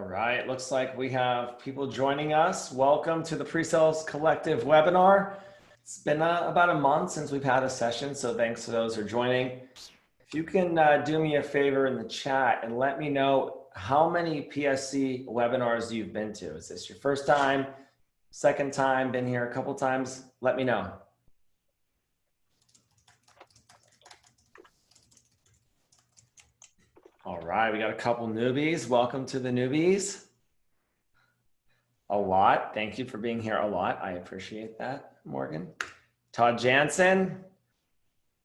All right, looks like we have people joining us. Welcome to the PreSales Collective webinar. It's been about a month since we've had a session, so thanks to those who are joining. If you can do me a favor in the chat and let me know how many PSC webinars you've been to. Is this your first time, second time, been here a couple times? Let me know. All right, we got a couple newbies. Welcome to the newbies. A lot. Thank you for being here a lot. I appreciate that, Morgan. Todd Jansen.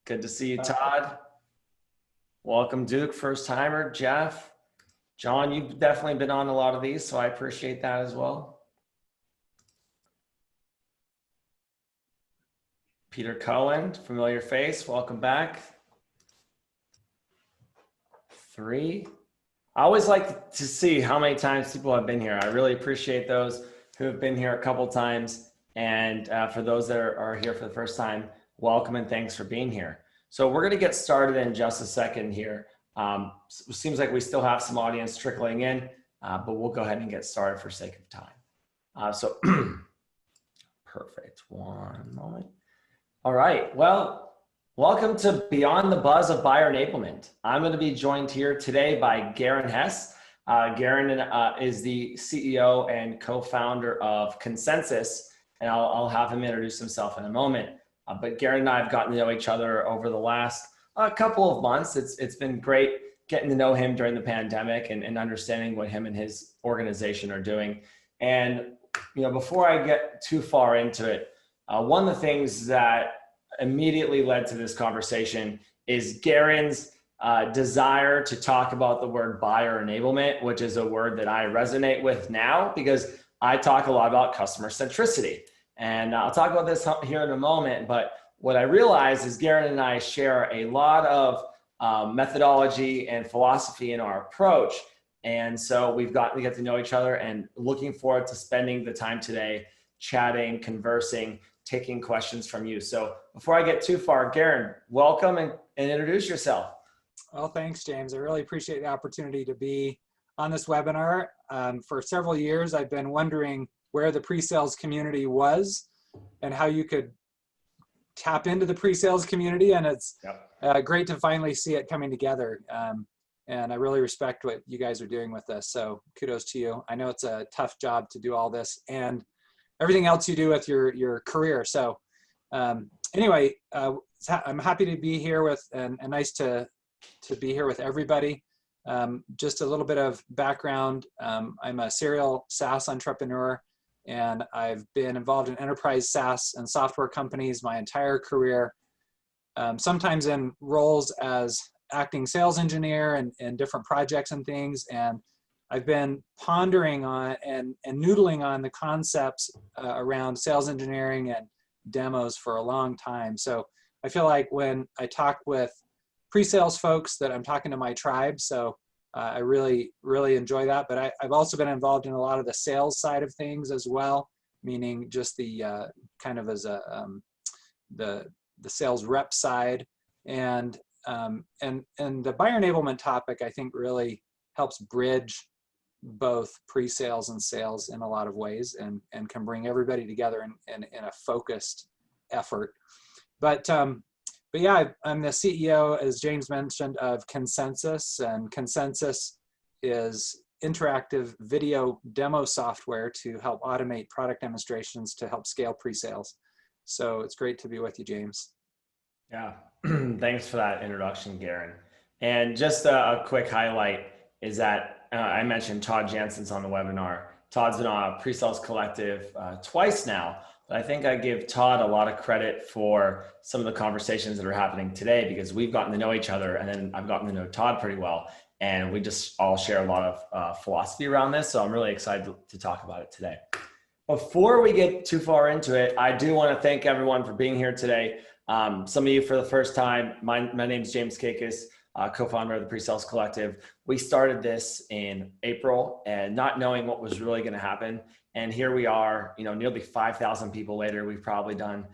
Good to see you, Todd. Welcome, Duke, first timer. Jeff. John, you've definitely been on a lot of these, so I appreciate that as well. Peter Cohen, familiar face. Welcome back. 3. I always like to see how many times people have been here. I really appreciate those who have been here a couple times. And for those that are here for the first time, welcome and thanks for being here. So we're gonna get started in just a second here. Seems like we still have some audience trickling in, but we'll go ahead and get started for sake of time. So perfect, one moment. All right, well, welcome to Beyond the Buzz of Buyer Enablement. I'm going to be joined here today by Garin Hess. Garin is the CEO and co-founder of Consensus, and I'll have him introduce himself in a moment. But Garin and I have gotten to know each other over the last couple of months. It's been great getting to know him during the pandemic and understanding what him and his organization are doing. And before I get too far into it, one of the things that immediately led to this conversation is Garin's desire to talk about the word buyer enablement, which is a word that I resonate with now because I talk a lot about customer centricity. And I'll talk about this here in a moment, but what I realize is Garin and I share a lot of methodology and philosophy in our approach. And so we get to know each other and looking forward to spending the time today chatting, conversing, taking questions from you. So before I get too far, Garin, welcome and introduce yourself. Well, thanks, James. I really appreciate the opportunity to be on this webinar. For several years, I've been wondering where the pre-sales community was and how you could tap into the pre-sales community. And it's great to finally see it coming together. And I really respect what you guys are doing with this. So kudos to you. I know it's a tough job to do all this and everything else you do with your career. So anyway, I'm happy to be here with, and nice to be here with everybody. Just a little bit of background. I'm a serial SaaS entrepreneur, and I've been involved in enterprise SaaS and software companies my entire career, sometimes in roles as acting sales engineer and different projects and things. And I've been pondering on and noodling on the concepts around sales engineering and demos for a long time. So I feel like when I talk with pre-sales folks that I'm talking to my tribe. So I really, really enjoy that. But I've also been involved in a lot of the sales side of things as well, meaning just the kind of as a the sales rep side. And the buyer enablement topic, I think, really helps bridge both pre-sales and sales in a lot of ways and can bring everybody together in a focused effort. But yeah, I'm the CEO, as James mentioned, of Consensus, and Consensus is interactive video demo software to help automate product demonstrations to help scale pre-sales. So it's great to be with you, James. Yeah, thanks for that introduction, Garin. And just a quick highlight is that I mentioned Todd Jansen's on the webinar. Todd's been on a PreSales Collective twice now, but I think I give Todd a lot of credit for some of the conversations that are happening today because we've gotten to know each other, and then I've gotten to know Todd pretty well, and we just all share a lot of philosophy around this, so I'm really excited to talk about it today. Before we get too far into it, I do want to thank everyone for being here today. Some of you for the first time, my name is James Kaikis, co-founder of the PreSales Collective. We started this in April and not knowing what was really going to happen. And here we are, nearly 5,000 people later. We've probably done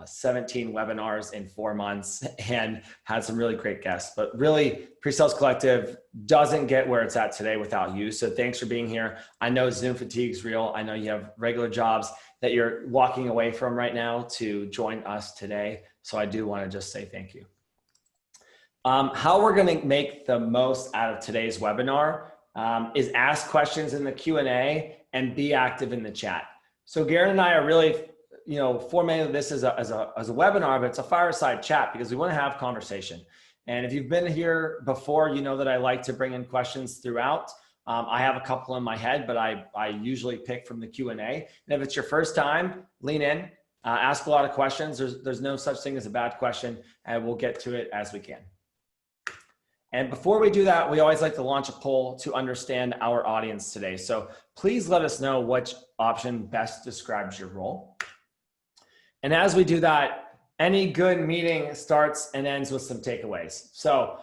17 webinars in 4 months and had some really great guests. But really, PreSales Collective doesn't get where it's at today without you. So thanks for being here. I know Zoom fatigue is real. I know you have regular jobs that you're walking away from right now to join us today. So I do want to just say thank you. How we're going to make the most out of today's webinar is ask questions in the Q&A and be active in the chat. So Garin and I are really formatting this as a webinar, but it's a fireside chat because we want to have conversation. And if you've been here before, you know that I like to bring in questions throughout. I have a couple in my head, but I usually pick from the Q&A. And if it's your first time, lean in, ask a lot of questions. There's no such thing as a bad question, and we'll get to it as we can. And before we do that, we always like to launch a poll to understand our audience today. So please let us know which option best describes your role. And as we do that, any good meeting starts and ends with some takeaways. So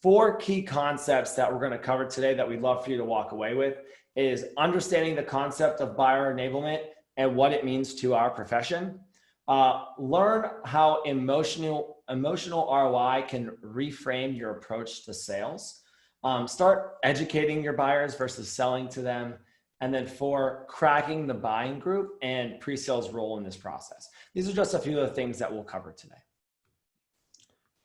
4 key concepts that we're going to cover today that we'd love for you to walk away with is understanding the concept of buyer enablement and what it means to our profession. Learn how emotional ROI can reframe your approach to sales. Start educating your buyers versus selling to them. And then 4, cracking the buying group and pre-sales role in this process. These are just a few of the things that we'll cover today.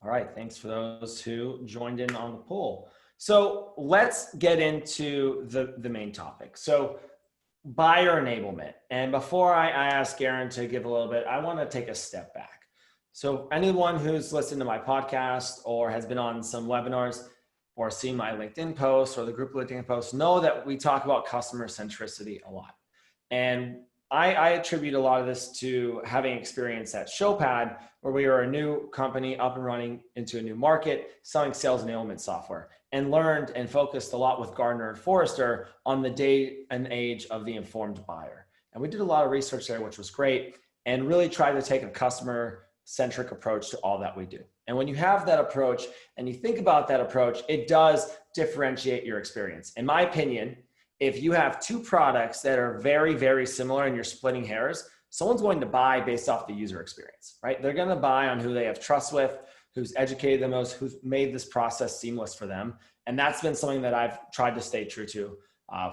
All right, thanks for those who joined in on the poll. So let's get into the main topic. So buyer enablement. And before I ask Garin to give a little bit, I want to take a step back. So anyone who's listened to my podcast or has been on some webinars or seen my LinkedIn posts or the group LinkedIn posts know that we talk about customer centricity a lot. And I attribute a lot of this to having experience at ShowPad, where we were a new company up and running into a new market, selling sales enablement software, and learned and focused a lot with Gartner and Forrester on the day and age of the informed buyer. And we did a lot of research there, which was great, and really tried to take a customer-centric approach to all that we do. And when you have that approach and you think about that approach, it does differentiate your experience. In my opinion, if you have 2 products that are very, very similar and you're splitting hairs, someone's going to buy based off the user experience, right? They're going to buy on who they have trust with, who's educated the most, who's made this process seamless for them. And that's been something that I've tried to stay true to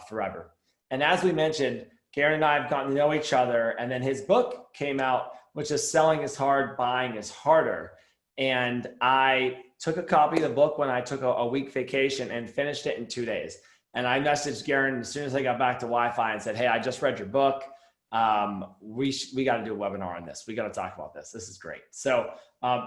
forever. And as we mentioned, Garin and I have gotten to know each other, and then his book came out, which is Selling is Hard, Buying is Harder. And I took a copy of the book when I took a week vacation and finished it in 2 days. And I messaged Garin as soon as I got back to Wi-Fi and said, hey, I just read your book. We got to do a webinar on this. We got to talk about this. This is great. So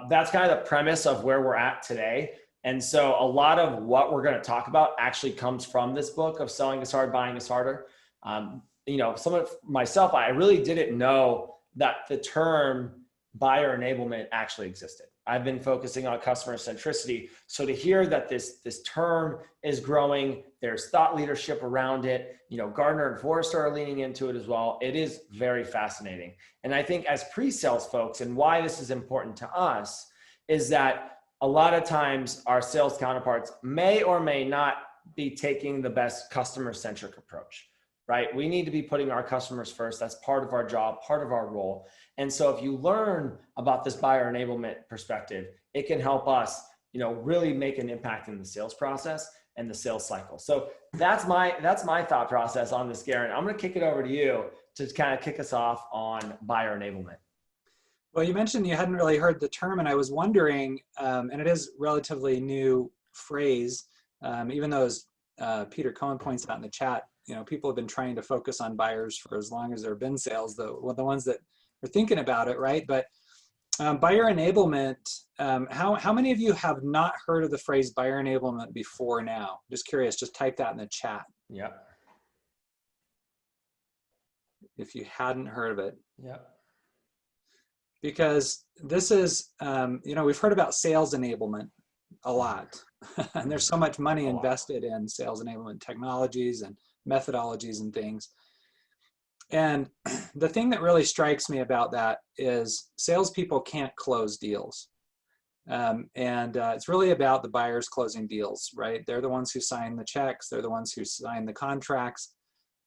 that's kind of the premise of where we're at today. And so a lot of what we're going to talk about actually comes from this book of Selling is Hard, Buying is Harder. Some of myself, I really didn't know that the term buyer enablement actually existed. I've been focusing on customer centricity. So to hear that this term is growing, there's thought leadership around it, Gartner and Forrester are leaning into it as well. It is very fascinating. And I think as pre-sales folks, and why this is important to us, is that a lot of times our sales counterparts may or may not be taking the best customer-centric approach, right? We need to be putting our customers first. That's part of our job, part of our role. And so if you learn about this buyer enablement perspective, it can help us, really make an impact in the sales process and the sales cycle. So that's my thought process on this, Garin. I'm going to kick it over to you to kind of kick us off on buyer enablement. Well, you mentioned you hadn't really heard the term, and I was wondering, and it is relatively new phrase, even though as Peter Cohen points out in the chat, people have been trying to focus on buyers for as long as there have been sales, the ones that are thinking about it, right? But buyer enablement, how many of you have not heard of the phrase buyer enablement before now? Just curious, just type that in the chat. Yeah. If you hadn't heard of it. Yeah. Because this is, we've heard about sales enablement a lot, and there's so much money invested in sales enablement technologies and methodologies and things. And the thing that really strikes me about that is salespeople can't close deals. It's really about the buyers closing deals, right? They're the ones who sign the checks. They're the ones who sign the contracts.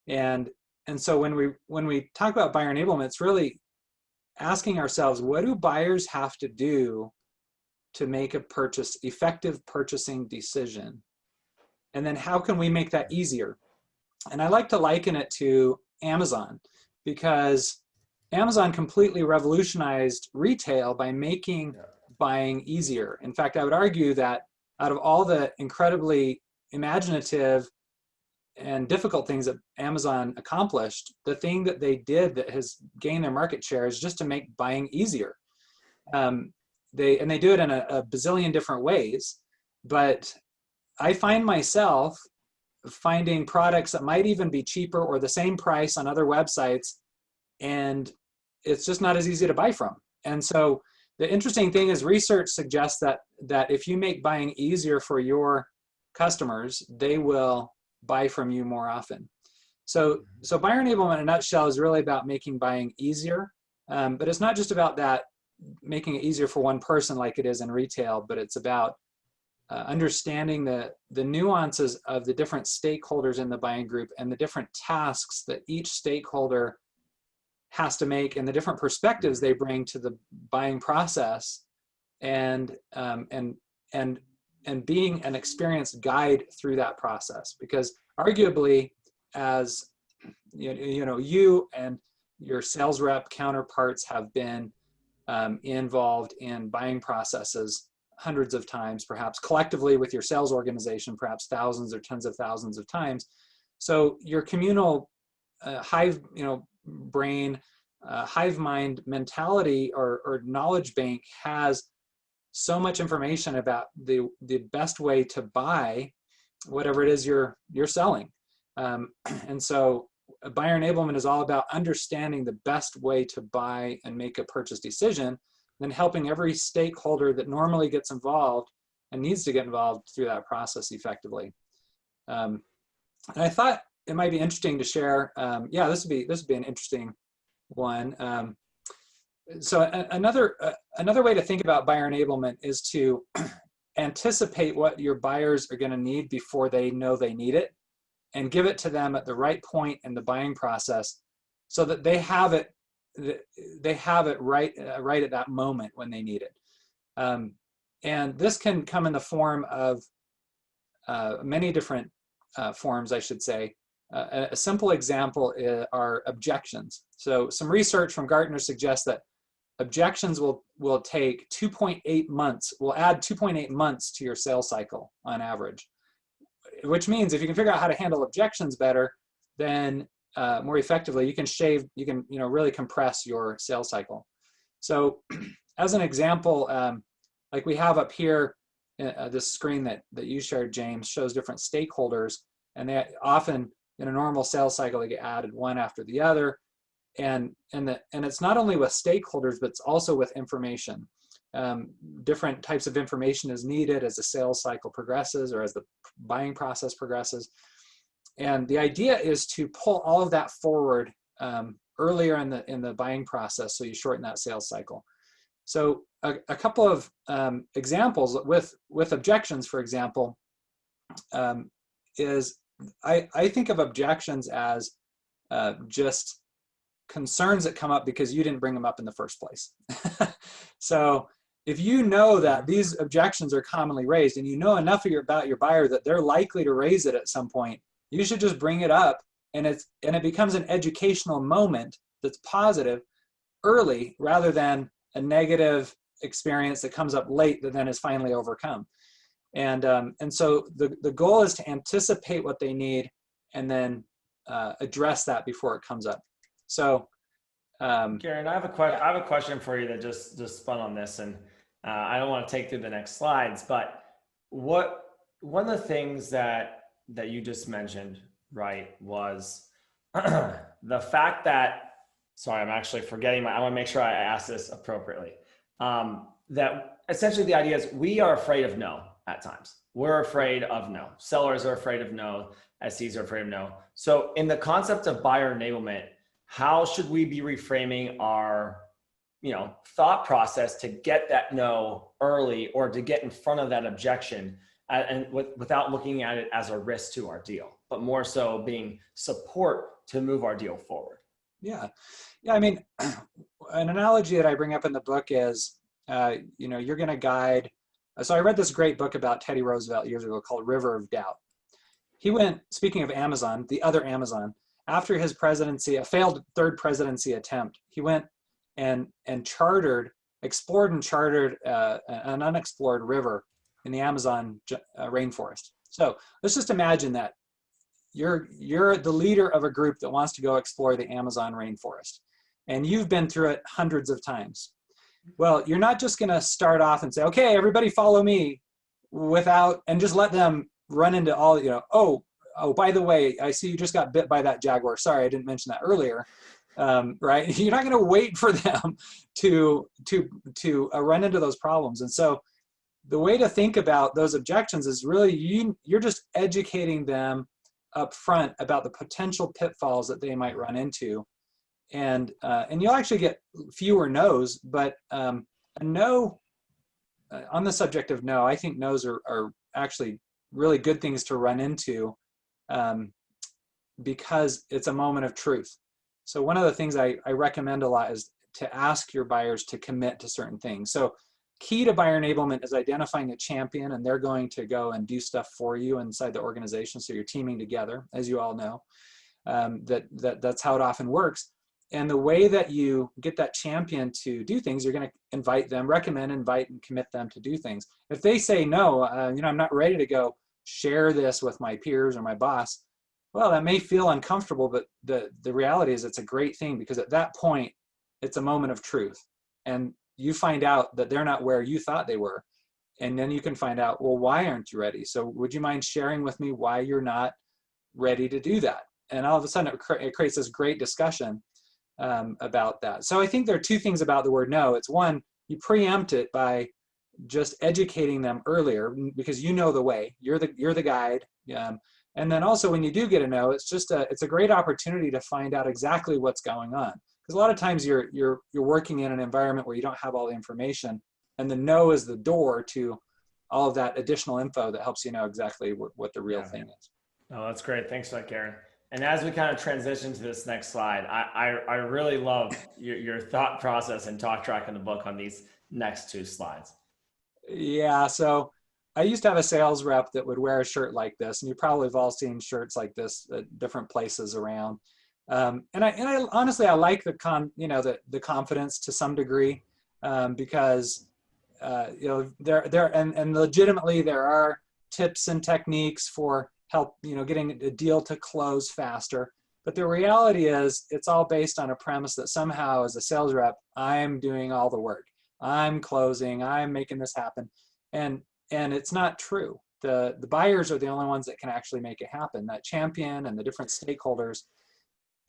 And so when we talk about buyer enablement, it's really asking ourselves, what do buyers have to do to make a effective purchasing decision? And then how can we make that easier? And I like to liken it to Amazon, because Amazon completely revolutionized retail by making buying easier. In fact, I would argue that out of all the incredibly imaginative and difficult things that Amazon accomplished, the thing that they did that has gained their market share is just to make buying easier. They do it in a bazillion different ways, but I find myself finding products that might even be cheaper or the same price on other websites, and it's just not as easy to buy from. And so the interesting thing is research suggests that if you make buying easier for your customers, they will buy from you more often. So buyer enablement in a nutshell is really about making buying easier, but it's not just about that, making it easier for one person like it is in retail, but it's about understanding the nuances of the different stakeholders in the buying group and the different tasks that each stakeholder has to make and the different perspectives they bring to the buying process, and being an experienced guide through that process. Because arguably, as you and your sales rep counterparts have been involved in buying processes hundreds of times, perhaps collectively with your sales organization, perhaps thousands or tens of thousands of times. So your communal hive brain, hive mind mentality or knowledge bank has so much information about the best way to buy whatever it is you're selling. And so buyer enablement is all about understanding the best way to buy and make a purchase decision, then helping every stakeholder that normally gets involved and needs to get involved through that process effectively. And I thought it might be interesting to share. This would be an interesting one. So another way to think about buyer enablement is to anticipate what your buyers are going to need before they know they need it, and give it to them at the right point in the buying process, so that they have it right at that moment when they need it. And this can come in the form of many different forms, I should say. A simple example are objections. So some research from Gartner suggests that objections will take 2.8 months, will add 2.8 months to your sales cycle on average, which means if you can figure out how to handle objections better, then more effectively, you can really compress your sales cycle. So as an example, like we have up here, this screen that you shared, James, shows different stakeholders, and they often, in a normal sales cycle, they get added one after the other. And it's not only with stakeholders, but it's also with information. Different types of information is needed as the sales cycle progresses or as the buying process progresses. And the idea is to pull all of that forward earlier in the buying process, so you shorten that sales cycle. So a couple of examples with objections, for example, is I think of objections as just concerns that come up because you didn't bring them up in the first place. So if you know that these objections are commonly raised, and you know enough about your buyer that they're likely to raise it at some point, you should just bring it up, and it becomes an educational moment that's positive early, rather than a negative experience that comes up late that then is finally overcome. And so the goal is to anticipate what they need and then address that before it comes up. So, Garin, I have a question for you that just spun on this, and I don't want to take through the next slides, but one of the things that you just mentioned, right, was the fact that, sorry, I'm actually forgetting I want to make sure I ask this appropriately. That essentially the idea is we are afraid of no at times. We're afraid of no. Sellers are afraid of no. SEs are afraid of no. So in the concept of buyer enablement, how should we be reframing our thought process to get that no early, or to get in front of that objection, and without looking at it as a risk to our deal, but more so being support to move our deal forward. Yeah. Yeah. I mean, an analogy that I bring up in the book is, you're going to guide. So I read this great book about Teddy Roosevelt years ago called River of Doubt. He went, speaking of Amazon, the other Amazon, after his presidency, a failed third presidency attempt, he went and explored and chartered an unexplored river in the Amazon rainforest. So let's just imagine that you're the leader of a group that wants to go explore the Amazon rainforest, and you've been through it hundreds of times. Well, you're not just going to start off and say, okay, everybody follow me, and just let them run into all, oh, by the way, I see you just got bit by that jaguar. Sorry, I didn't mention that earlier. Right? You're not going to wait for them to run into those problems. And so the way to think about those objections is really you're just educating them up front about the potential pitfalls that they might run into. And you'll actually get fewer no's, but a no, on the subject of no, I think no's are actually really good things to run into because it's a moment of truth. So one of the things I recommend a lot is to ask your buyers to commit to certain things. So key to buyer enablement is identifying a champion, and they're going to go and do stuff for you inside the organization. So you're teaming together, as you all know. That's how it often works. And the way that you get that champion to do things, you're going to invite them, recommend, invite, and commit them to do things. If they say no, I'm not ready to go share this with my peers or my boss, well, that may feel uncomfortable, but the reality is it's a great thing, because at that point, it's a moment of truth. And you find out that they're not where you thought they were. And then you can find out, well, why aren't you ready? So would you mind sharing with me why you're not ready to do that? And all of a sudden it creates this great discussion about that. So I think there are two things about the word no. It's one, you preempt it by just educating them earlier, because you know the way, you're the guide. And then also when you do get a no, it's a great opportunity to find out exactly what's going on. Because a lot of times you're working in an environment where you don't have all the information, and the no is the door to all of that additional info that helps you know exactly what the real thing is. Oh, that's great. Thanks for that, Garin. And as we kind of transition to this next slide, I really love your thought process and talk track in the book on these next two slides. Yeah, so I used to have a sales rep that would wear a shirt like this, and you probably have all seen shirts like this at different places around. And I honestly, I like the confidence to some degree, because and legitimately there are tips and techniques for help, getting a deal to close faster. But the reality is it's all based on a premise that somehow as a sales rep, I'm doing all the work. I'm closing, I'm making this happen. And it's not true. The buyers are the only ones that can actually make it happen, that champion and the different stakeholders.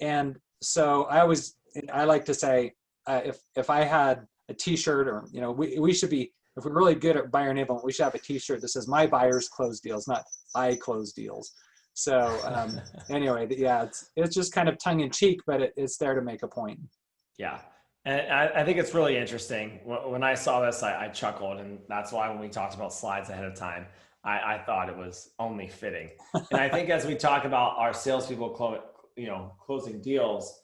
And so I like to say, if I had a t-shirt, or, we should be, if we're really good at buyer enablement, we should have a t-shirt that says my buyers close deals, not I close deals. So anyway, yeah, it's just kind of tongue in cheek, but it's there to make a point. Yeah. And I think it's really interesting. When I saw this, I chuckled, and that's why when we talked about slides ahead of time, I thought it was only fitting. And I think as we talk about our salespeople, closing deals,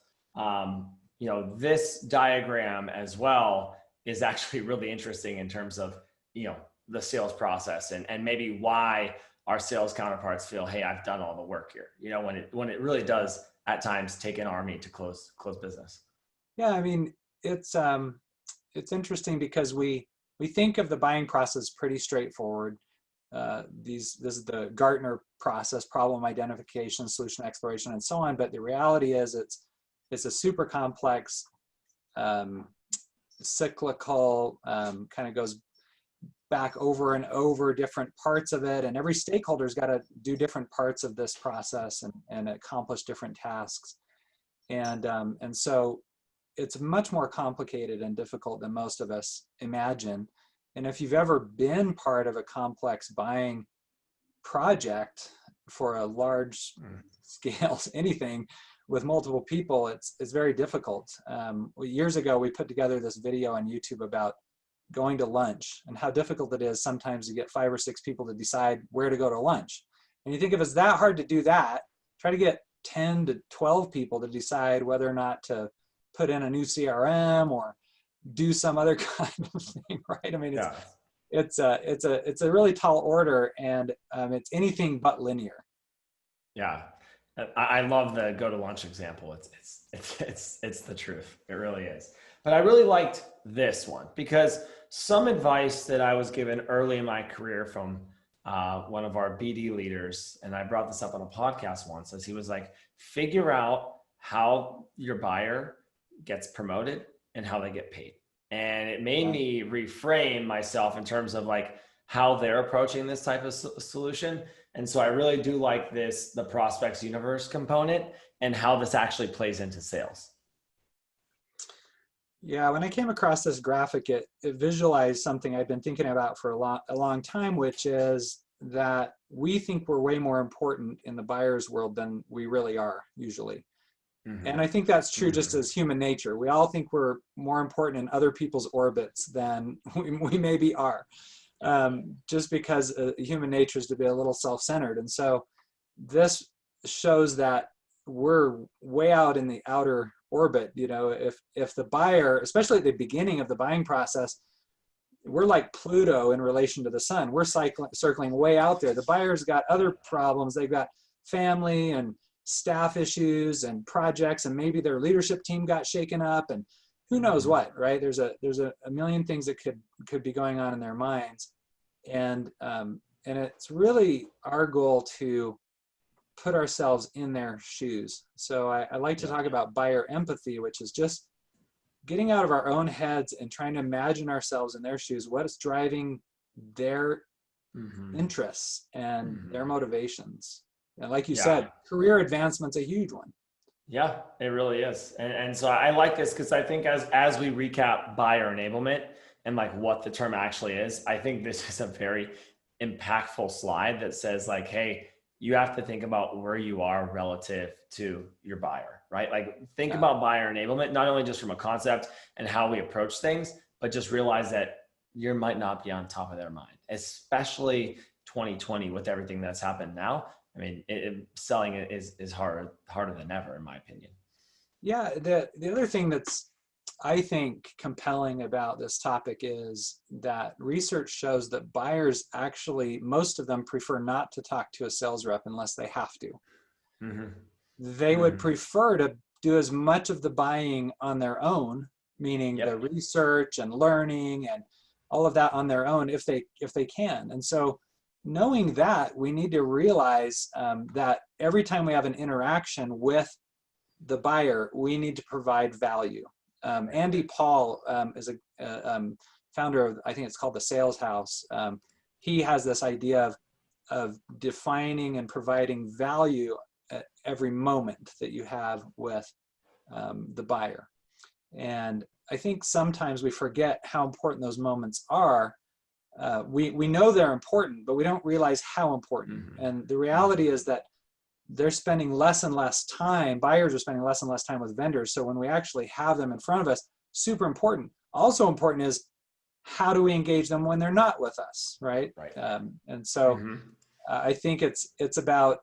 this diagram as well is actually really interesting in terms of, the sales process and maybe why our sales counterparts feel, hey, I've done all the work here, when it really does at times take an army to close business. Yeah. I mean, it's interesting because we think of the buying process pretty straightforward. This is the Gartner process: problem identification, solution exploration, and so on. But the reality is it's a super complex, cyclical, kind of goes back over and over different parts of it, and every stakeholder's got to do different parts of this process and accomplish different tasks. And so it's much more complicated and difficult than most of us imagine. And if you've ever been part of a complex buying project for a large scale, anything with multiple people, it's very difficult. Years ago, we put together this video on YouTube about going to lunch and how difficult it is sometimes to get 5 or 6 people to decide where to go to lunch. And you think if it's that hard to do that, try to get 10 to 12 people to decide whether or not to put in a new CRM or do some other kind of thing, right? I mean, Yeah. it's a really tall order, and it's anything but linear. Yeah. I love the go to lunch example. It's the truth. It really is. But I really liked this one because some advice that I was given early in my career from one of our BD leaders, and I brought this up on a podcast once, as he was like, figure out how your buyer gets promoted and how they get paid. And it made me reframe myself in terms of like how they're approaching this type of solution. And so I really do like the prospects universe component and how this actually plays into sales. Yeah, when I came across this graphic, it visualized something I've been thinking about for a long time, which is that we think we're way more important in the buyer's world than we really are usually. Mm-hmm. And I think that's true just as human nature. We all think we're more important in other people's orbits than we maybe are, just because human nature is to be a little self-centered. And so this shows that we're way out in the outer orbit. You know, if the buyer, especially at the beginning of the buying process, we're like Pluto in relation to the sun. We're circling way out there. The buyer's got other problems. They've got family and staff issues and projects, and maybe their leadership team got shaken up, and who knows what, right? There's a million things that could be going on in their minds, and it's really our goal to put ourselves in their shoes. So I like to talk about buyer empathy, which is just getting out of our own heads and trying to imagine ourselves in their shoes. What is driving their interests and their motivations? And like you said, career advancement's a huge one. Yeah, it really is. And so I like this because I think as we recap buyer enablement and like what the term actually is, I think this is a very impactful slide that says like, hey, you have to think about where you are relative to your buyer, right? Like think about buyer enablement, not only just from a concept and how we approach things, but just realize that you might not be on top of their mind, especially 2020 with everything that's happened now. I mean, selling it is harder than ever, in my opinion. Yeah, the other thing that's, I think, compelling about this topic is that research shows that buyers actually, most of them prefer not to talk to a sales rep unless they have to. They would prefer to do as much of the buying on their own, meaning the research and learning and all of that on their own if they can. And so knowing that, we need to realize that every time we have an interaction with the buyer, we need to provide value. Andy Paul is a founder of, I think it's called the Sales House. He has this idea of defining and providing value at every moment that you have with the buyer. And I think sometimes we forget how important those moments are. We know they're important, but we don't realize how important. And the reality is that they're spending less and less time, buyers are spending less and less time with vendors. So when we actually have them in front of us, super important. Also important is how do we engage them when they're not with us, right? And so I think it's about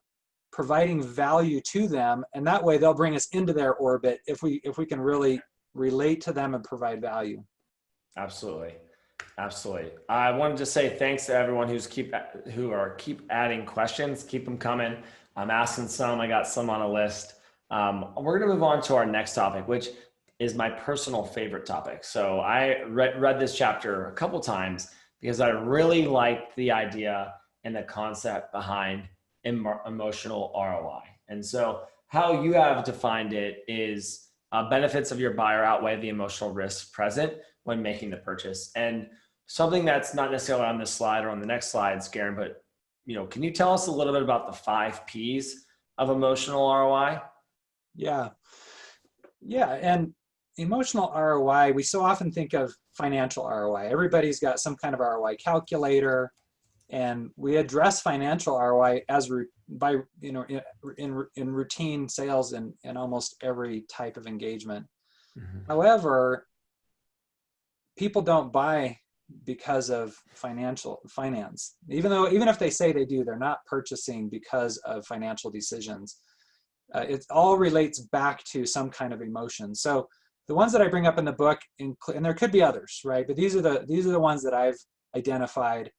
providing value to them, and that way they'll bring us into their orbit if we can really relate to them and provide value. Absolutely. I wanted to say thanks to everyone who keep adding questions. Keep them coming. I'm asking some. I got some on a list. We're going to move on to our next topic, which is my personal favorite topic. So I read this chapter a couple times because I really liked the idea and the concept behind emotional ROI. And so how you have defined it is benefits of your buyer outweigh the emotional risks present when making the purchase. And something that's not necessarily on this slide or on the next slides, Garin, but can you tell us a little bit about the 5 Ps of emotional ROI? Yeah. And emotional ROI, we so often think of financial ROI. Everybody's got some kind of ROI calculator, and we address financial ROI in routine sales in almost every type of engagement. However, people don't buy because of finance. Even if they say they do, they're not purchasing because of financial decisions. it all relates back to some kind of emotion. So the ones that I bring up in the book, and there could be others, right? But these are the ones that I've identified.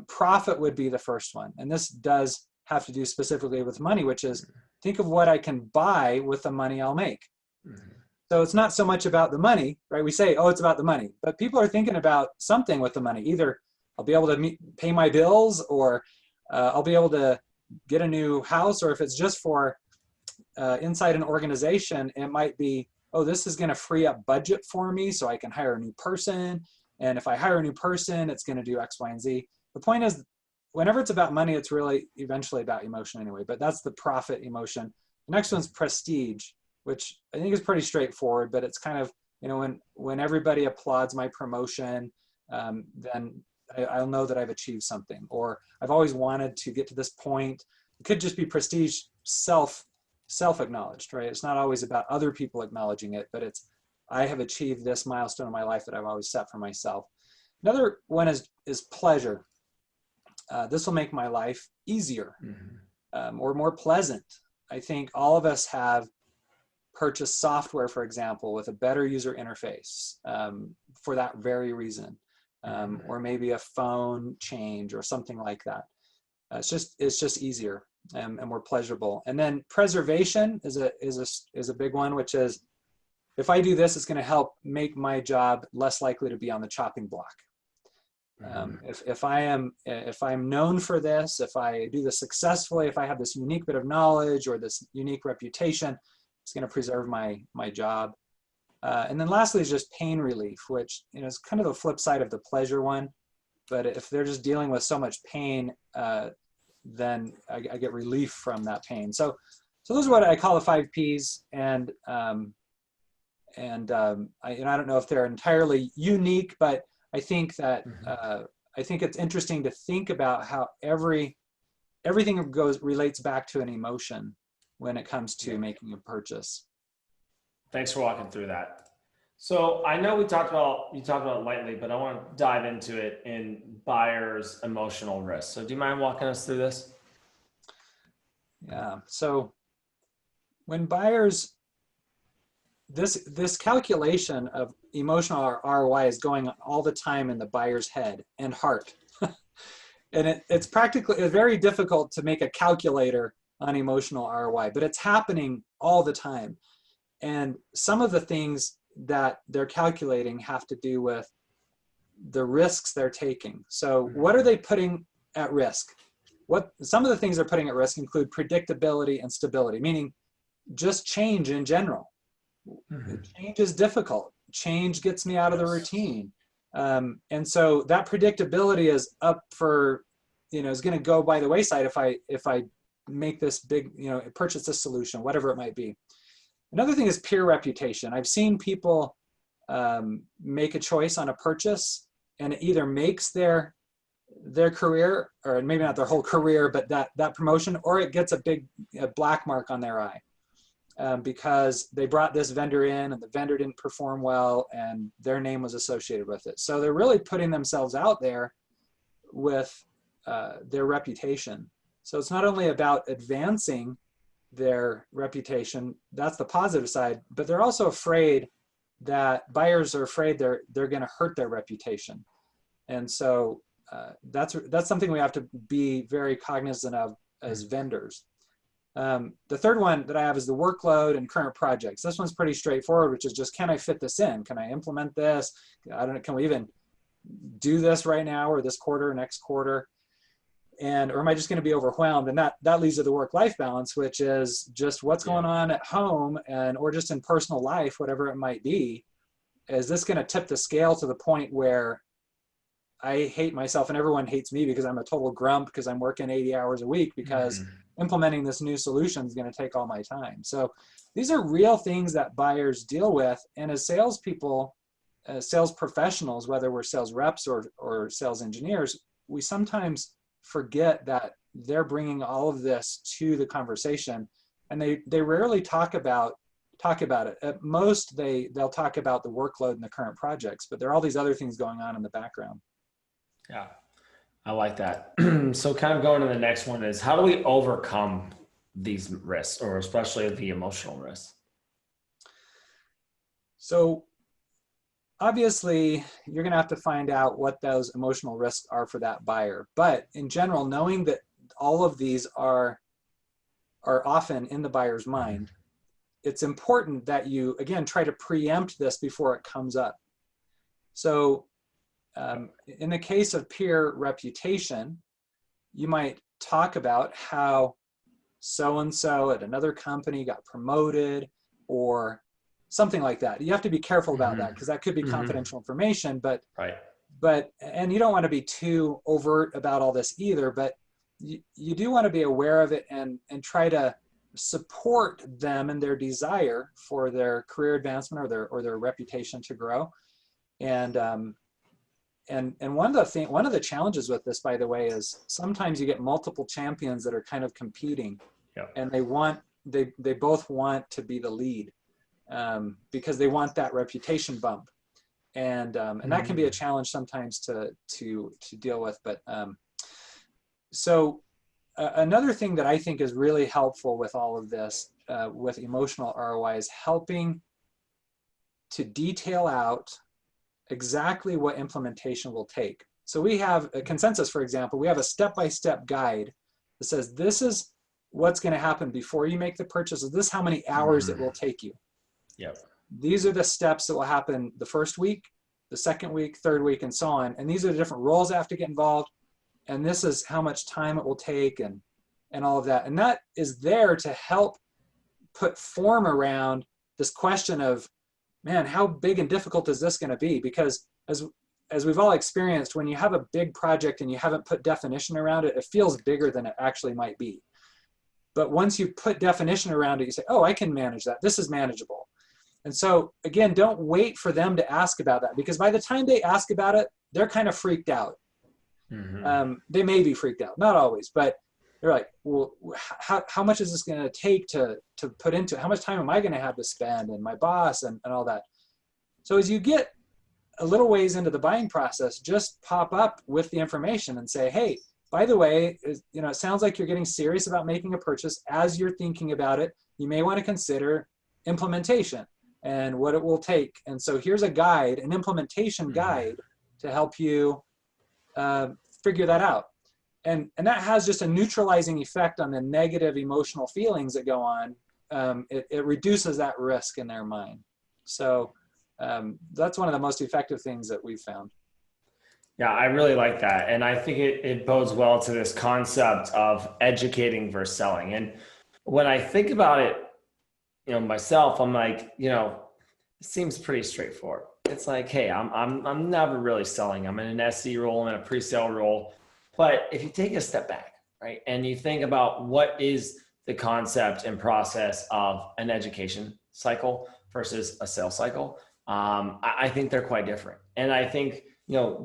Profit would be the first one. And this does have to do specifically with money, which is think of what I can buy with the money I'll make. Mm-hmm. So it's not so much about the money, right? We say, oh, it's about the money, but people are thinking about something with the money. Either I'll be able to pay my bills, or I'll be able to get a new house, or if it's just for inside an organization, it might be, oh, this is going to free up budget for me so I can hire a new person. And if I hire a new person, it's going to do X, Y, and Z. The point is, whenever it's about money, it's really eventually about emotion anyway, but that's the profit emotion. The next one's prestige, which I think is pretty straightforward, but it's kind of, when everybody applauds my promotion, then I'll know that I've achieved something, or I've always wanted to get to this point. It could just be prestige, self-acknowledged, right? It's not always about other people acknowledging it, but it's, I have achieved this milestone in my life that I've always set for myself. Another one is pleasure. This will make my life easier, or more pleasant. I think all of us have purchased software, for example, with a better user interface for that very reason, or maybe a phone change or something like that. It's just easier and more pleasurable. And then preservation is a big one, which is, if I do this, it's going to help make my job less likely to be on the chopping block. If I'm known for this, if I do this successfully, if I have this unique bit of knowledge or this unique reputation, it's going to preserve my job. And then lastly is just pain relief, which is kind of the flip side of the pleasure one. But if they're just dealing with so much pain, then I get relief from that pain. So those are what I call the 5 Ps. And I don't know if they're entirely unique, but I think that I think it's interesting to think about how everything relates back to an emotion when it comes to making a purchase. Thanks for walking through that. So I know you talked about it lightly, but I want to dive into it in buyer's emotional risk. So do you mind walking us through this? Yeah. So when buyers, this calculation of emotional ROI is going on all the time in the buyer's head and heart. And it's very difficult to make a calculator on emotional ROI, but it's happening all the time. And some of the things that they're calculating have to do with the risks they're taking. So what are they putting at risk? Some of the things they're putting at risk include predictability and stability, meaning just change in general. Change is difficult. Change gets me out of the routine. And so that predictability is up for, is going to go by the wayside if I make this big, purchase this solution, whatever it might be. Another thing is peer reputation. I've seen people make a choice on a purchase, and it either makes their career, or maybe not their whole career, but that promotion, or it gets a black mark on their eye. Because they brought this vendor in and the vendor didn't perform well and their name was associated with it. So they're really putting themselves out there with their reputation. So it's not only about advancing their reputation, that's the positive side, but they're also afraid that buyers are afraid they're going to hurt their reputation. And so that's something we have to be very cognizant of as vendors. The third one that I have is the workload and current projects. This one's pretty straightforward, which is just, can I fit this in? Can I implement this? Can we even do this right now, or this quarter, next quarter? Or am I just going to be overwhelmed? And that leads to the work-life balance, which is just what's going on at home or just in personal life, whatever it might be. Is this going to tip the scale to the point where I hate myself and everyone hates me because I'm a total grump because I'm working 80 hours a week because implementing this new solution is going to take all my time. So these are real things that buyers deal with. And as salespeople, as sales professionals, whether we're sales reps or sales engineers, we sometimes forget that they're bringing all of this to the conversation, and they rarely talk about it. At most, they'll talk about the workload and the current projects, but there are all these other things going on in the background. Yeah, I like that. So kind of going to the next one is, how do we overcome these risks, or especially the emotional risks? So obviously, you're going to have to find out what those emotional risks are for that buyer. But in general, knowing that all of these are often in the buyer's mind, it's important that you, again, try to preempt this before it comes up. So in the case of peer reputation, you might talk about how so-and-so at another company got promoted or something like that. You have to be careful about that because that could be confidential information, but and you don't want to be too overt about all this either, but you do want to be aware of it and try to support them in their desire for their career advancement or their reputation to grow. And one of the challenges with this, by the way, is sometimes you get multiple champions that are kind of competing, and they both want to be the lead because they want that reputation bump, and that can be a challenge sometimes to deal with. But so another thing that I think is really helpful with all of this, with emotional ROI, is helping to detail out exactly what implementation will take. So we have a consensus, for example, we have a step-by-step guide that says this is what's going to happen before you make the purchase. This is how many hours it will take you. These are the steps that will happen the first week, the second week, third week, and so on. And these are the different roles that have to get involved. And this is how much time it will take and all of that. And that is there to help put form around this question of, man, how big and difficult is this going to be? Because as we've all experienced, when you have a big project and you haven't put definition around it, it feels bigger than it actually might be. But once you put definition around it, you say, oh, I can manage that. This is manageable. And so again, don't wait for them to ask about that, because by the time they ask about it, they're kind of freaked out. They may be freaked out, not always, but they're like, well, how much is this going to take to put into it? How much time am I going to have to spend, and my boss and all that? So as you get a little ways into the buying process, just pop up with the information and say, hey, by the way, it sounds like you're getting serious about making a purchase. As you're thinking about it, you may want to consider implementation and what it will take. And so here's a guide, an implementation guide, to help you figure that out. And that has just a neutralizing effect on the negative emotional feelings that go on. It reduces that risk in their mind. So that's one of the most effective things that we've found. Yeah, I really like that. And I think it bodes well to this concept of educating versus selling. And when I think about it, myself, I'm like, it seems pretty straightforward. It's like, hey, I'm never really selling. I'm in an SE role, I'm in a pre-sale role. But if you take a step back, right, and you think about what is the concept and process of an education cycle versus a sales cycle, I think they're quite different. And I think,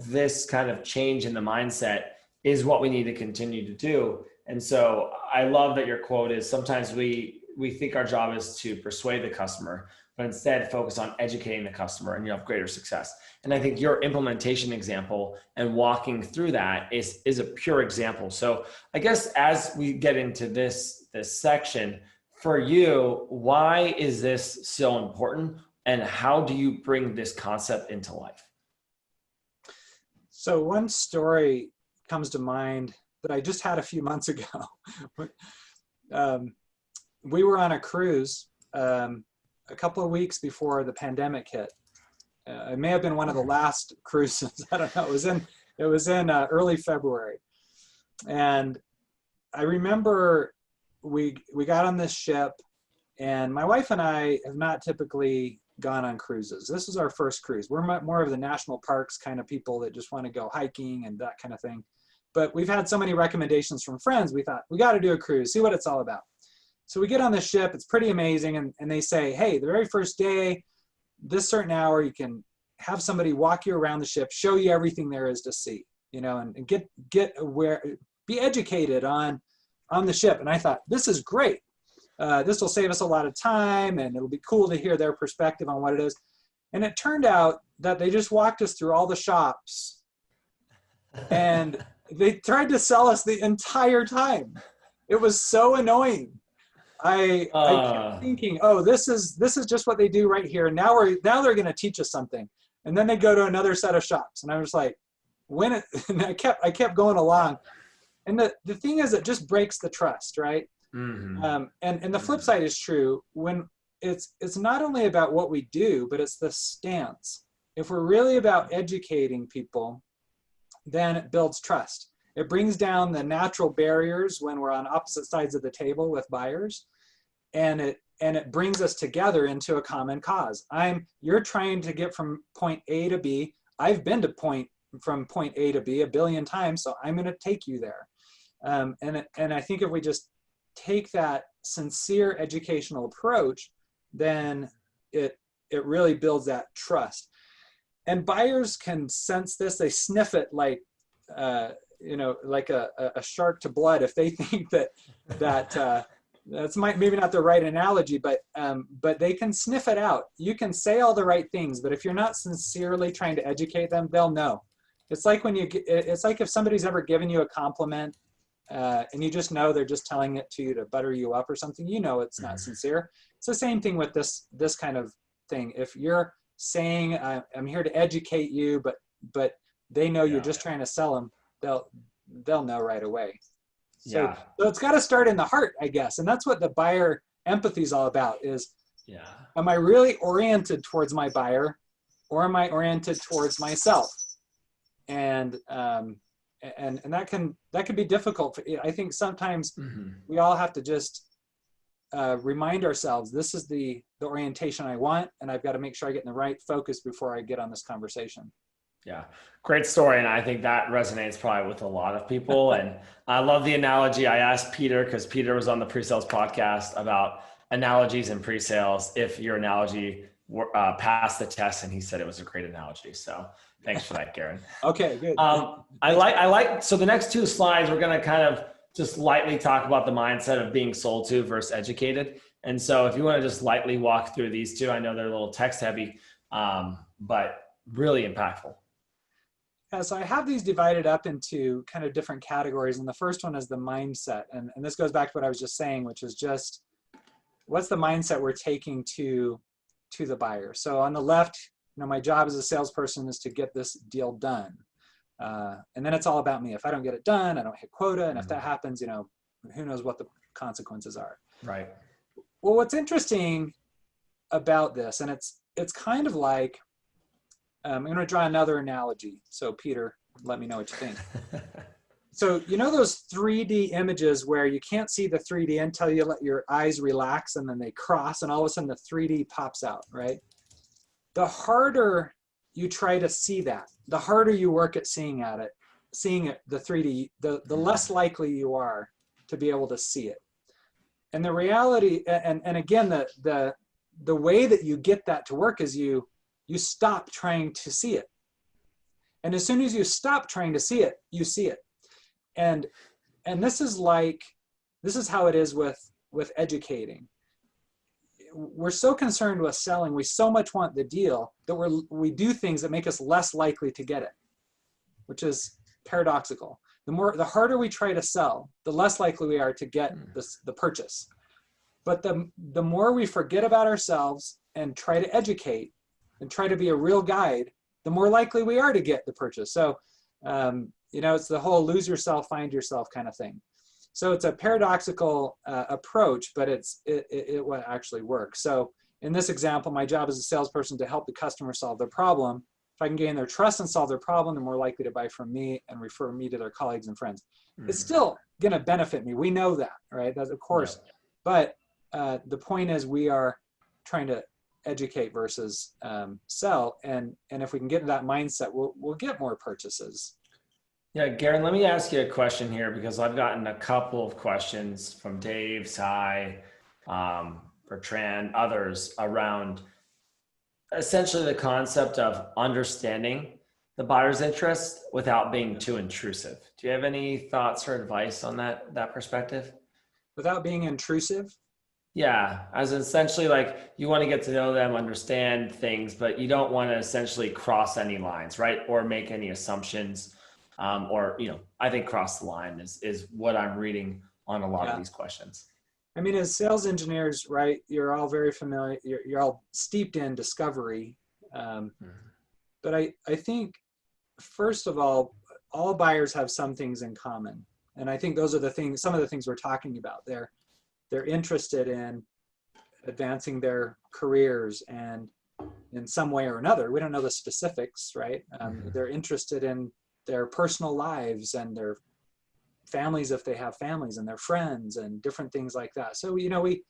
this kind of change in the mindset is what we need to continue to do. And so I love that your quote is, sometimes we think our job is to persuade the customer, but instead focus on educating the customer, and you have greater success. And I think your implementation example and walking through that is a pure example. So I guess as we get into this section, for you, why is this so important, and how do you bring this concept into life? So one story comes to mind that I just had a few months ago. We were on a cruise a couple of weeks before the pandemic hit. It may have been one of the last cruises. I don't know. It was in early February, and I remember we got on this ship, and my wife and I have not typically gone on cruises. This is our first cruise. We're more of the national parks kind of people that just want to go hiking and that kind of thing. But we've had so many recommendations from friends, we thought we got to do a cruise, see what it's all about. So we get on the ship, it's pretty amazing, and they say, hey, the very first day, this certain hour, you can have somebody walk you around the ship, show you everything there is to see, and get aware, be educated on the ship. And I thought, this is great. This will save us a lot of time, and it'll be cool to hear their perspective on what it is. And it turned out that they just walked us through all the shops, and they tried to sell us the entire time. It was so annoying. I kept thinking, oh, this is just what they do right here. Now they're going to teach us something, and then they go to another set of shops, and I was like, and I kept going along, and the thing is, it just breaks the trust, right? Mm-hmm. And the flip side is true when it's not only about what we do, but it's the stance. If we're really about educating people, then it builds trust. It brings down the natural barriers when we're on opposite sides of the table with buyers, and it brings us together into a common cause. You're trying to get from point A to B. I've been from point A to B a billion times, so I'm going to take you there. And I think if we just take that sincere educational approach, then it really builds that trust. And buyers can sense this. They sniff it like like a shark to blood. If they think that that's maybe not the right analogy, but they can sniff it out. You can say all the right things, but if you're not sincerely trying to educate them, they'll know. It's like it's like if somebody's ever given you a compliment, and you just know they're just telling it to you to butter you up or something. You know it's not sincere. It's the same thing with this kind of thing. If you're saying I'm here to educate you, but they know you're just trying to sell them, they'll know right away. So it's got to start in the heart, I guess, and that's what the buyer empathy is all about. Am I really oriented towards my buyer, or am I oriented towards myself? And that can be difficult. I think sometimes we all have to just remind ourselves, this is the orientation I want, and I've got to make sure I get in the right focus before I get on this conversation. Yeah, great story. And I think that resonates probably with a lot of people. And I love the analogy. I asked Peter, because Peter was on the PreSales podcast, about analogies in pre-sales, if your analogy passed the test, and he said it was a great analogy. So thanks for that, Garin. Okay, good. I like, so the next two slides, we're going to kind of just lightly talk about the mindset of being sold to versus educated. And so if you want to just lightly walk through these two, I know they're a little text heavy, but really impactful. Yeah, so I have these divided up into kind of different categories. And the first one is the mindset. And this goes back to what I was just saying, which is just, what's the mindset we're taking to the buyer? So on the left, my job as a salesperson is to get this deal done. And then it's all about me. If I don't get it done, I don't hit quota. And if that happens, who knows what the consequences are. Right. Well, what's interesting about this, and it's kind of like, I'm going to draw another analogy. So Peter, let me know what you think. So those 3D images where you can't see the 3D until you let your eyes relax, and then they cross, and all of a sudden the 3D pops out, right? The harder you try to see that, the harder you work at seeing it, the 3D, the less likely you are to be able to see it. And the reality, and again, the way that you get that to work is you stop trying to see it. And as soon as you stop trying to see it, you see it. And this is how it is with educating. We're so concerned with selling, we so much want the deal that we do things that make us less likely to get it, which is paradoxical. The harder we try to sell, the less likely we are to get the purchase. But the more we forget about ourselves and try to educate and try to be a real guide, the more likely we are to get the purchase. So, it's the whole lose yourself, find yourself kind of thing. So it's a paradoxical approach, but it what actually works. So in this example, my job as a salesperson to help the customer solve their problem. If I can gain their trust and solve their problem, they're more likely to buy from me and refer me to their colleagues and friends. It's still going to benefit me. We know that, right? That's of course. Yeah. But the point is, we are trying to educate versus sell, and if we can get in that mindset, we'll get more purchases. Yeah, Garin, let me ask you a question here, because I've gotten a couple of questions from Dave, Sai, Bertrand, others around essentially the concept of understanding the buyer's interest without being too intrusive. Do you have any thoughts or advice on that perspective? Without being intrusive? Yeah, as essentially like you want to get to know them, understand things, but you don't want to essentially cross any lines, right? Or make any assumptions. I think cross the line is what I'm reading on a lot of these questions. I mean, as sales engineers, right, you're all very familiar, you're all steeped in discovery. But I think, first of all buyers have some things in common. And I think those are the things, some of the things we're talking about. They're interested in advancing their careers and in some way or another. We don't know the specifics, right? They're interested in their personal lives and their families, if they have families, and their friends and different things like that. So, you know, we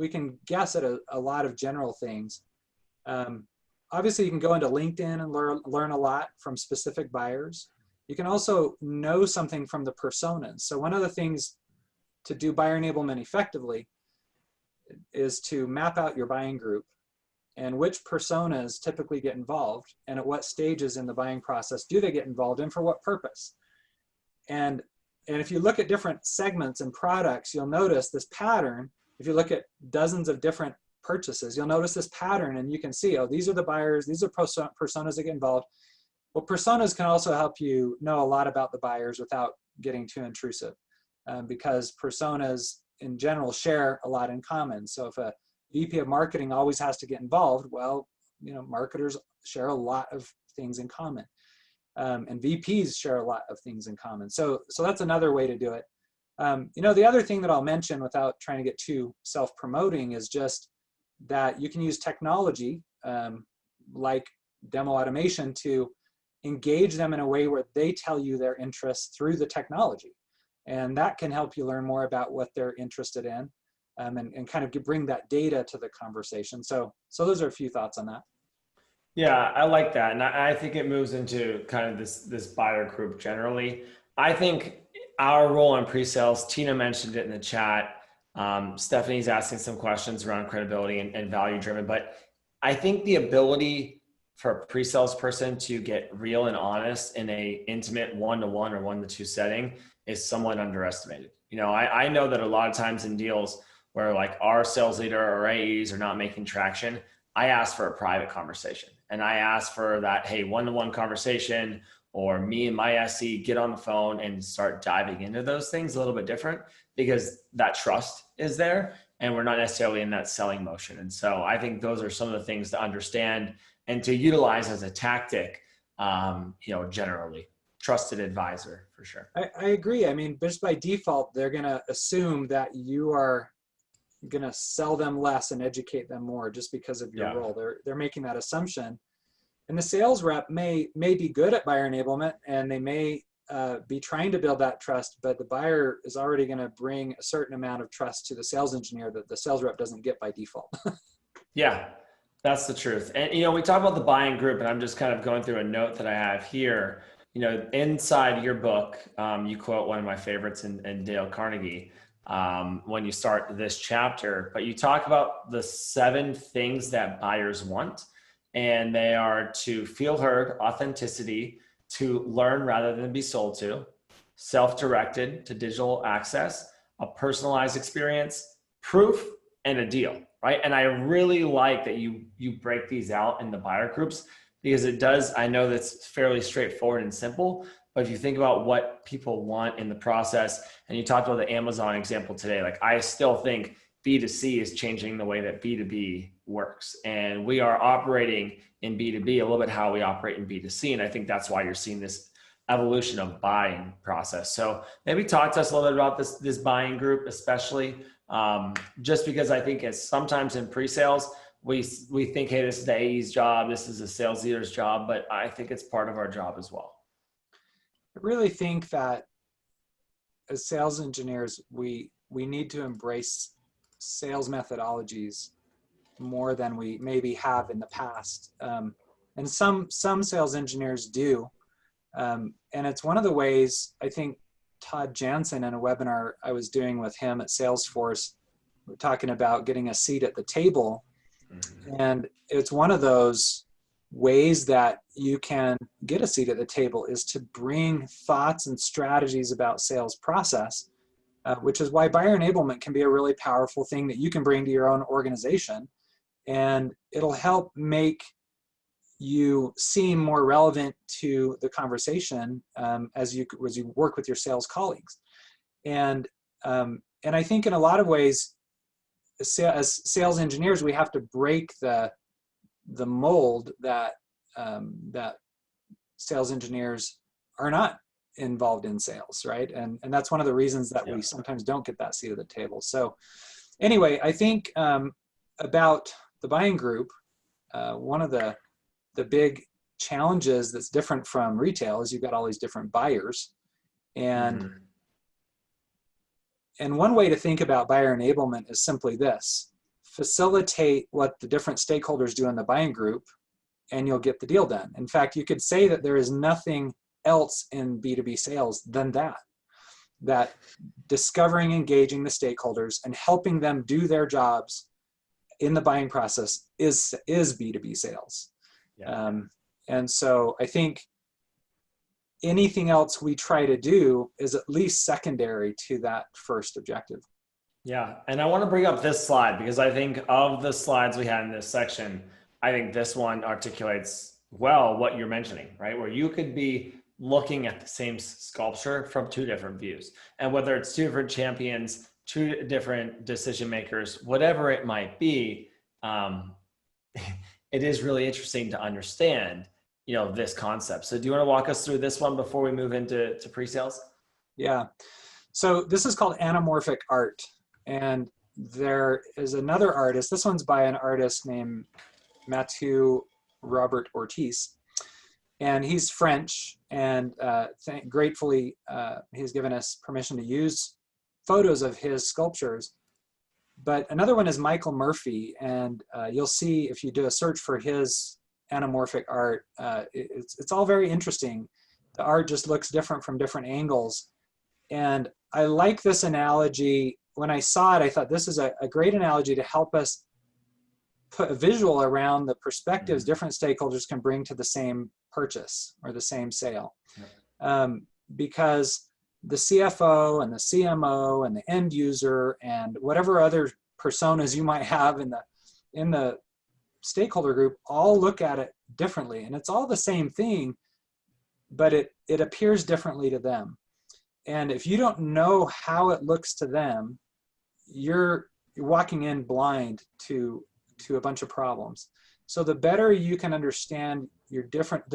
can guess at a lot of general things. Obviously, you can go into LinkedIn and learn a lot from specific buyers. You can also know something from the personas. So one of the things to do buyer enablement effectively is to map out your buying group and which personas typically get involved and at what stages in the buying process do they get involved and for what purpose. And if you look at different segments and products, you'll notice this pattern. If you look at dozens of different purchases, you'll notice this pattern and you can see, oh, these are the buyers, these are personas that get involved. Well, personas can also help you know a lot about the buyers without getting too intrusive, because personas in general share a lot in common. So if a VP of marketing always has to get involved, well, you know, marketers share a lot of things in common. And VPs share a lot of things in common. So that's another way to do it. You know, the other thing that I'll mention without trying to get too self-promoting is just that you can use technology like demo automation to engage them in a way where they tell you their interests through the technology. And that can help you learn more about what they're interested in, and kind of bring that data to the conversation. So those are a few thoughts on that. Yeah, I like that. And I think it moves into kind of this buyer group generally. I think our role in pre-sales, Tina mentioned it in the chat. Stephanie's asking some questions around credibility and value driven, but I think the ability for a pre-sales person to get real and honest in a intimate one-to-one or one-to-two setting is somewhat underestimated. You know, I know that a lot of times in deals where like our sales leader or AEs are not making traction, I ask for a private conversation and I ask for that, hey, one-to-one conversation, or me and my SE get on the phone and start diving into those things a little bit different, because that trust is there and we're not necessarily in that selling motion. And so I think those are some of the things to understand and to utilize as a tactic, you know, generally. Trusted advisor for sure. I agree. I mean, just by default, they're going to assume that you are going to sell them less and educate them more just because of your role. They're making that assumption. And the sales rep may be good at buyer enablement and they may be trying to build that trust, but the buyer is already going to bring a certain amount of trust to the sales engineer that the sales rep doesn't get by default. Yeah, that's the truth. And, you know, we talk about the buying group, and I'm just kind of going through a note that I have here. You know, inside your book, you quote one of my favorites in Dale Carnegie when you start this chapter, but you talk about the 7 things that buyers want, and they are to feel heard, authenticity, to learn rather than be sold to, self-directed to digital access, a personalized experience, proof, and a deal, right? And I really like that you break these out in the buyer groups, because it does, I know that's fairly straightforward and simple, but if you think about what people want in the process, and you talked about the Amazon example today, like I still think B2C is changing the way that B2B works. And we are operating in B2B a little bit how we operate in B2C. And I think that's why you're seeing this evolution of buying process. So maybe talk to us a little bit about this buying group, especially just because I think it's sometimes in pre-sales, we think, hey, this is the AE's job, this is a sales leader's job, but I think it's part of our job as well. I really think that as sales engineers, we need to embrace sales methodologies more than we maybe have in the past. And some sales engineers do. And it's one of the ways, I think Todd Jansen in a webinar I was doing with him at Salesforce, we're talking about getting a seat at the table. And it's one of those ways that you can get a seat at the table is to bring thoughts and strategies about sales process, which is why buyer enablement can be a really powerful thing that you can bring to your own organization. And it'll help make you seem more relevant to the conversation as you work with your sales colleagues. And And I think in a lot of ways, as sales engineers, we have to break the mold that that sales engineers are not involved in sales, right? And that's one of the reasons that we sometimes don't get that seat at the table. So anyway, I think about the buying group, one of the big challenges that's different from retail is you've got all these different buyers. And and one way to think about buyer enablement is simply this: facilitate what the different stakeholders do in the buying group, and you'll get the deal done. In fact, you could say that there is nothing else in B2B sales than that discovering, engaging the stakeholders and helping them do their jobs in the buying process is B2B sales. Yeah. And so I think anything else we try to do is at least secondary to that first objective. Yeah, and I want to bring up this slide because I think of the slides we had in this section, I think this one articulates well what you're mentioning, right? Where you could be looking at the same sculpture from two different views. And whether it's two different champions, two different decision makers, whatever it might be, it is really interesting to understand, this concept. So do you want to walk us through this one before we move into pre-sales? Yeah. So this is called anamorphic art. And there is another artist. This one's by an artist named Mathieu Robert Ortiz. And he's French, and gratefully, he's given us permission to use photos of his sculptures. But another one is Michael Murphy, and you'll see if you do a search for his anamorphic art, it's all very interesting. The art just looks different from different angles. And I like this analogy. When I saw it, I thought this is a great analogy to help us put a visual around the perspectives different stakeholders can bring to the same purchase or the same sale. Because the CFO and the CMO and the end user and whatever other personas you might have in the stakeholder group all look at it differently, and it's all the same thing, but it appears differently to them. And if you don't know how it looks to them, you're walking in blind to a bunch of problems. So the better you can understand the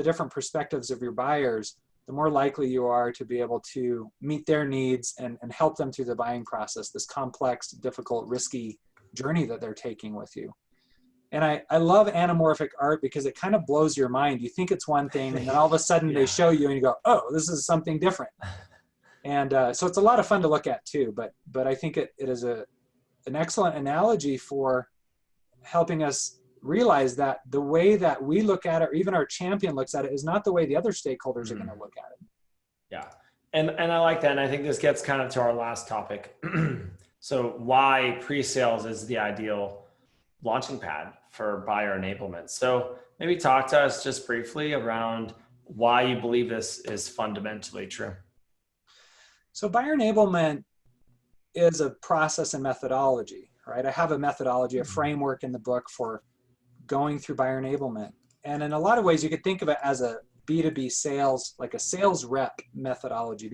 different perspectives of your buyers, the more likely you are to be able to meet their needs and help them through the buying process, this complex, difficult, risky journey that they're taking with you. And I love anamorphic art because it kind of blows your mind. You think it's one thing, and then all of a sudden they show you and you go, oh, this is something different. And so it's a lot of fun to look at too, but I think it is an excellent analogy for helping us realize that the way that we look at it, or even our champion looks at it, is not the way the other stakeholders are going to look at it. Yeah, and I like that, and I think this gets kind of to our last topic. So why pre-sales is the ideal launching pad for buyer enablement. So maybe talk to us just briefly around why you believe this is fundamentally true. So buyer enablement is a process and methodology, right? I have a methodology, a framework in the book for going through buyer enablement. And in a lot of ways, you could think of it as a B2B sales, like a sales rep methodology,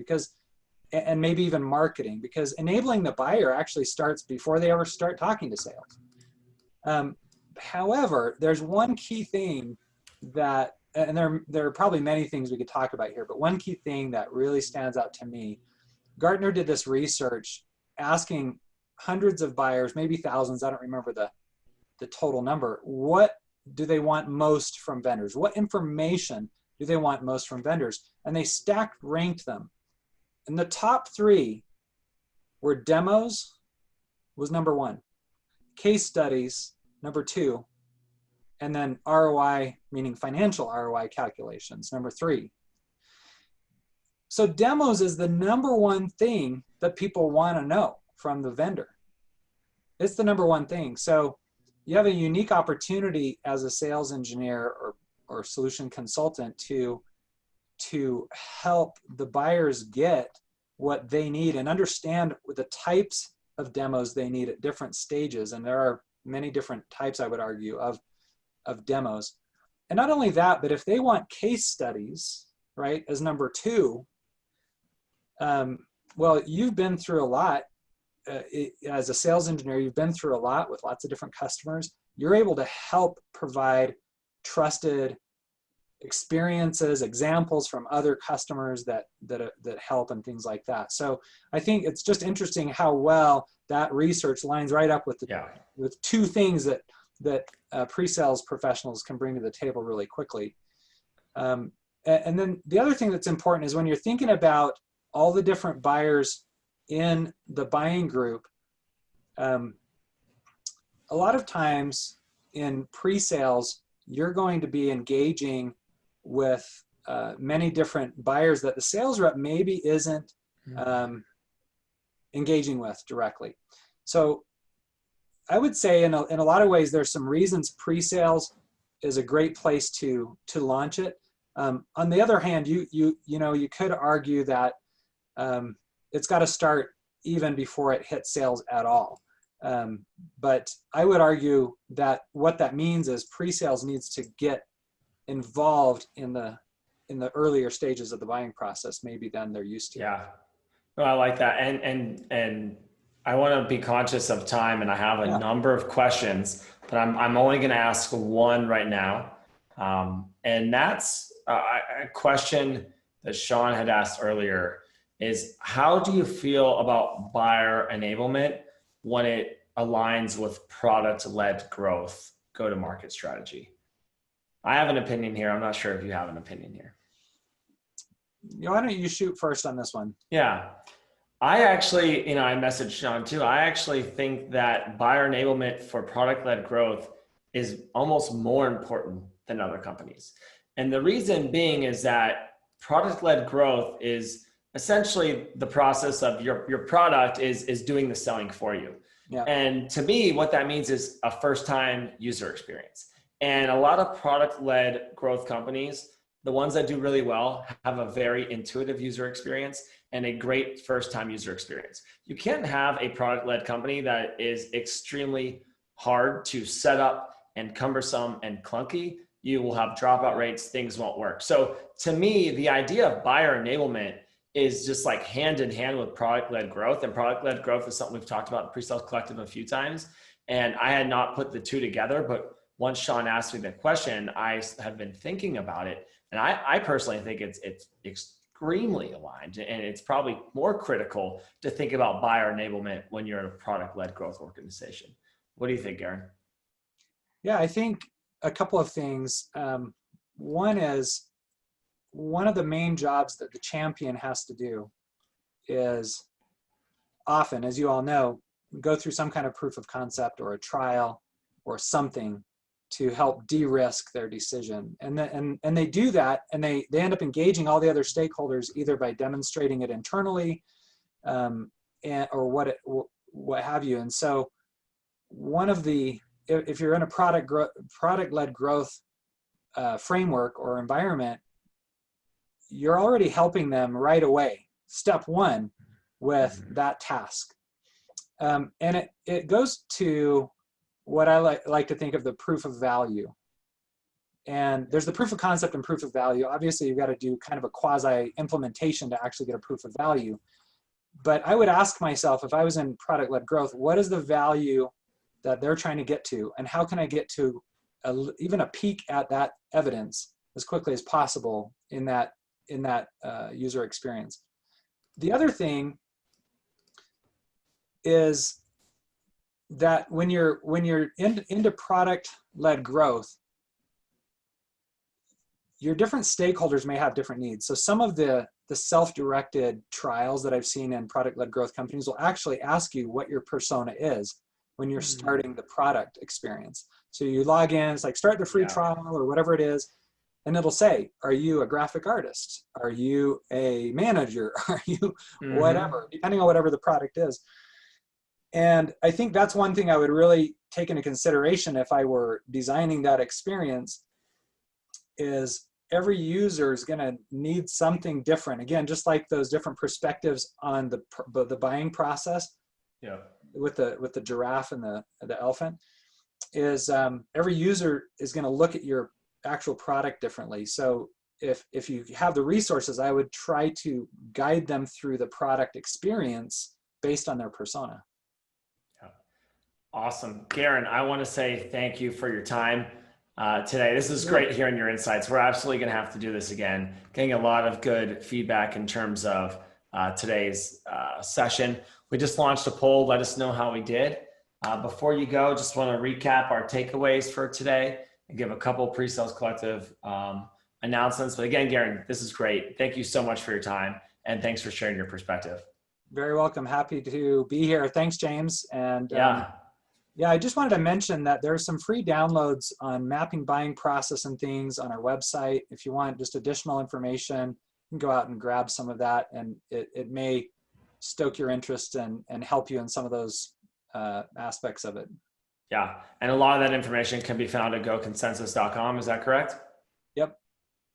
and maybe even marketing, because enabling the buyer actually starts before they ever start talking to sales. However, there's one key thing that, and there are probably many things we could talk about here, but one key thing that really stands out to me, Gartner did this research asking hundreds of buyers, maybe thousands, I don't remember the total number, what do they want most from vendors? What information do they want most from vendors? And they ranked them. And the top three were demos was number one, case studies, number two, and then ROI, meaning financial ROI calculations, number three. So demos is the number one thing that people want to know from the vendor. It's the number one thing. So you have a unique opportunity as a sales engineer or solution consultant to help the buyers get what they need and understand the types of demos they need at different stages. And there are many different types, I would argue, of demos. And not only that, but if they want case studies, right, as number two, well, you've been through a lot as a sales engineer, you've been through a lot with lots of different customers. You're able to help provide trusted experiences, examples from other customers that help and things like that. So I think it's just interesting how well that research lines right up with with two things that pre-sales professionals can bring to the table really quickly. And then the other thing that's important is when you're thinking about all the different buyers in the buying group, a lot of times in pre-sales, you're going to be engaging with many different buyers that the sales rep maybe isn't engaging with directly. So I would say in a lot of ways, there's some reasons pre-sales is a great place to launch it. On the other hand, you could argue that it's got to start even before it hits sales at all. But I would argue that what that means is pre-sales needs to get involved in the earlier stages of the buying process, maybe than they're used to. Yeah, no, I like that, and I want to be conscious of time, and I have a number of questions, but I'm only going to ask one right now, and that's a question that Sean had asked earlier. Is how do you feel about buyer enablement when it aligns with product-led growth go-to-market strategy? I have an opinion here. I'm not sure if you have an opinion here. Why don't you shoot first on this one? Yeah. I actually, I messaged Sean too. I actually think that buyer enablement for product-led growth is almost more important than other companies. And the reason being is that product-led growth is essentially the process of your product is doing the selling for you. Yeah. And to me, what that means is a first-time user experience. And a lot of product-led growth companies, the ones that do really well, have a very intuitive user experience and a great first-time user experience. You can't have a product-led company that is extremely hard to set up and cumbersome and clunky. You will have dropout rates, things won't work. So to me, the idea of buyer enablement is just like hand in hand with product-led growth. And product-led growth is something we've talked about in PreSales Collective a few times. And I had not put the two together, but once Sean asked me the question, I have been thinking about it. And I personally think it's extremely aligned, and it's probably more critical to think about buyer enablement when you're in a product-led growth organization. What do you think, Garin? Yeah, I think a couple of things. One is, one of the main jobs that the champion has to do is often, as you all know, go through some kind of proof of concept or a trial or something to help de-risk their decision. And they do that, and they end up engaging all the other stakeholders either by demonstrating it internally or what have you. And so one of the, if you're in a product-led growth framework or environment, you're already helping them right away, step one, with that task. And it goes to what I like to think of the proof of value. And there's the proof of concept and proof of value. Obviously, you've got to do kind of a quasi implementation to actually get a proof of value. But I would ask myself, if I was in product-led growth, what is the value that they're trying to get to? And how can I get to even a peek at that evidence as quickly as possible in that user experience? The other thing is that when you're into product-led growth, your different stakeholders may have different needs. So some of the self-directed trials that I've seen in product-led growth companies will actually ask you what your persona is when you're starting the product experience. So you log in, it's like start the free trial or whatever it is, and it'll say, are you a graphic artist? Are you a manager? Are you whatever, depending on whatever the product is. And I think that's one thing I would really take into consideration if I were designing that experience, is every user is going to need something different. Again, just like those different perspectives on the buying process, with the giraffe and the elephant, is every user is going to look at your actual product differently. So if you have the resources, I would try to guide them through the product experience based on their persona. Awesome. Garin, I want to say thank you for your time today. This is great hearing your insights. We're absolutely going to have to do this again. Getting a lot of good feedback in terms of today's session. We just launched a poll. Let us know how we did. Before you go, just want to recap our takeaways for today and give a couple PreSales Collective announcements. But again, Garin, this is great. Thank you so much for your time, and thanks for sharing your perspective. Very welcome. Happy to be here. Thanks, James. And Yeah, I just wanted to mention that there's some free downloads on mapping buying process and things on our website. If you want just additional information, you can go out and grab some of that, and it may stoke your interest and help you in some of those aspects of it. Yeah, and a lot of that information can be found at goconsensus.com. Is that correct? Yep.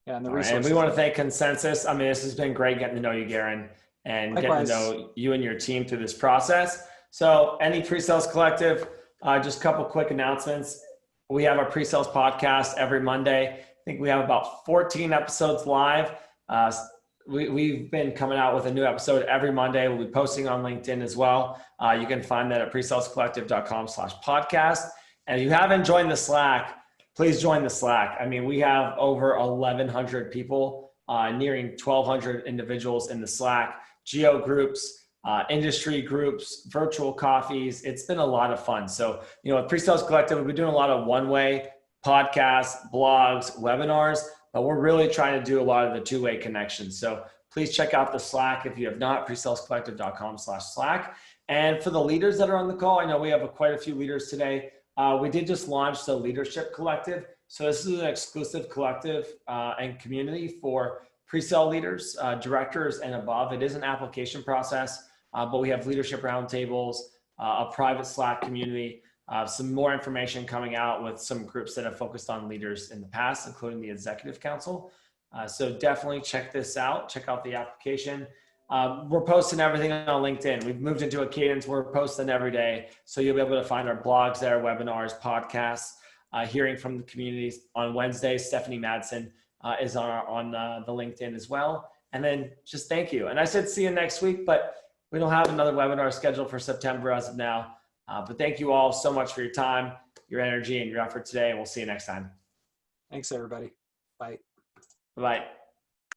Yeah, and the Right. resources. And we want to thank Consensus. I mean, this has been great getting to know you, Garin, and Likewise. getting to know you and your team through this process. So any PreSales Collective, just a couple quick announcements. We have our PreSales podcast every Monday. I think we have about 14 episodes live. We've been coming out with a new episode every Monday. We'll be posting on LinkedIn as well. You can find that at presalescollective.com/podcast. And if you haven't joined the Slack, please join the Slack. I mean, we have over 1,100 people, nearing 1,200 individuals in the Slack, geo groups, industry groups, virtual coffees. It's been a lot of fun. So, you know, with PreSales Collective, we've been doing a lot of one-way podcasts, blogs, webinars, but we're really trying to do a lot of the two-way connections. So please check out the Slack if you have not, presalescollective.com/Slack. And for the leaders that are on the call, I know we have quite a few leaders today. We did just launch the Leadership Collective. So this is an exclusive collective and community for pre-sale leaders, directors, and above. It is an application process, but we have leadership roundtables, a private Slack community, some more information coming out with some groups that have focused on leaders in the past, including the Executive Council. So definitely check this out. Check out the application. We're posting everything on LinkedIn. We've moved into a cadence where we're posting every day. So you'll be able to find our blogs there, webinars, podcasts, hearing from the communities. On Wednesday, Stephanie Madsen is on the LinkedIn as well. And then just thank you. And I said see you next week, but we don't have another webinar scheduled for September as of now. But thank you all so much for your time, your energy, and your effort today. And we'll see you next time. Thanks, everybody. Bye. Bye-bye.